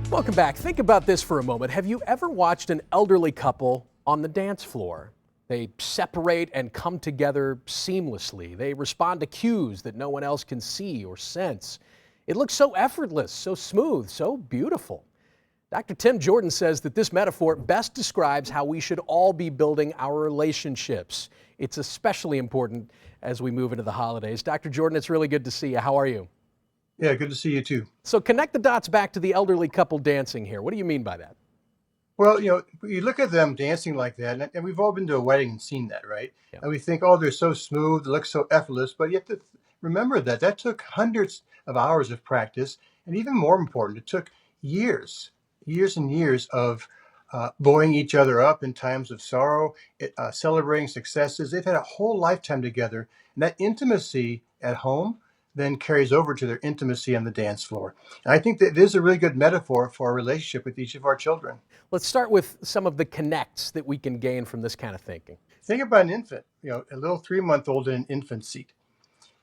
Welcome back. Think about this for a moment. Have you ever watched an elderly couple on the dance floor? They separate and come together seamlessly. They respond to cues that no one else can see or sense. It looks so effortless, so smooth, so beautiful. Dr. Tim Jordan says that this metaphor best describes how we should all be building our relationships. It's especially important as we move into the holidays. Dr. Jordan, it's really good to see you. How are you? Yeah, good to see you too. So connect the dots back to the elderly couple dancing here. What do you mean by that? Well, you look at them dancing like that, and we've all been to a wedding and seen that, right? Yeah. And we think, oh, they're so smooth, they look so effortless, but you have to remember that took hundreds of hours of practice, and even more important, it took years and years of buoying each other up in times of sorrow, celebrating successes. They've had a whole lifetime together, and that intimacy at home then carries over to their intimacy on the dance floor. And I think that it is a really good metaphor for our relationship with each of our children. Let's start with some of the connects that we can gain from this kind of thinking. Think about an infant, a little 3-month-old in an infant seat.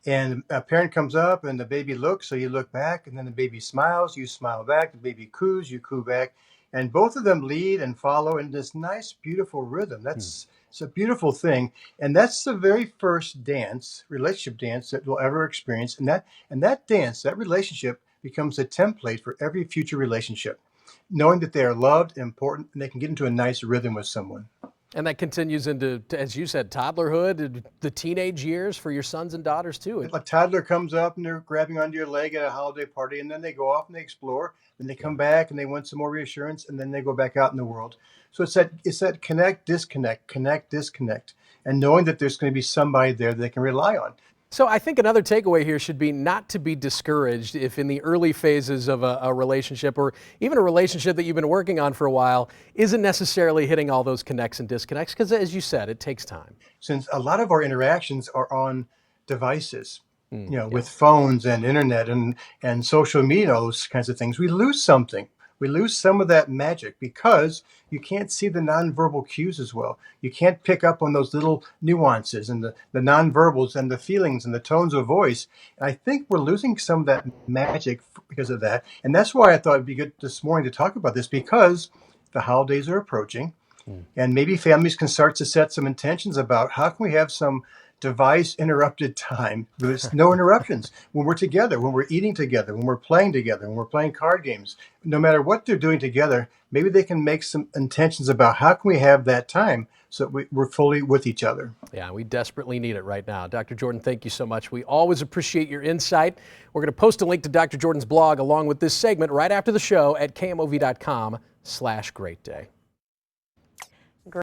And a parent comes up and the baby looks, so you look back, and then the baby smiles, you smile back, the baby coos, you coo back. And both of them lead and follow in this nice, beautiful rhythm. It's a beautiful thing. And that's the very first dance, relationship dance that we'll ever experience. And that dance, that relationship becomes a template for every future relationship, knowing that they are loved and important, and they can get into a nice rhythm with someone. And that continues into, as you said, toddlerhood, the teenage years for your sons and daughters too. A toddler comes up and they're grabbing onto your leg at a holiday party, and then they go off and they explore, then they come back and they want some more reassurance, and then they go back out in the world. So it's that connect, disconnect, and knowing that there's going to be somebody there that they can rely on. So I think another takeaway here should be not to be discouraged if in the early phases of a relationship, or even a relationship that you've been working on for a while, isn't necessarily hitting all those connects and disconnects, because as you said, it takes time. Since a lot of our interactions are on devices, with phones and internet and social media, those kinds of things, we lose something. We lose some of that magic because you can't see the nonverbal cues as well. You can't pick up on those little nuances and the nonverbals and the feelings and the tones of voice. And I think we're losing some of that magic because of that. And that's why I thought it'd be good this morning to talk about this, because the holidays are approaching, and maybe families can start to set some intentions about how can we have some device interrupted time. There's no interruptions when we're together, when we're eating together, when we're playing together, when we're playing card games. No matter what they're doing together, maybe they can make some intentions about how can we have that time so that we're fully with each other. Yeah, we desperately need it right now. Dr. Jordan, thank you so much. We always appreciate your insight. We're going to post a link to Dr. Jordan's blog along with this segment right after the show at KMOV.com/greatday.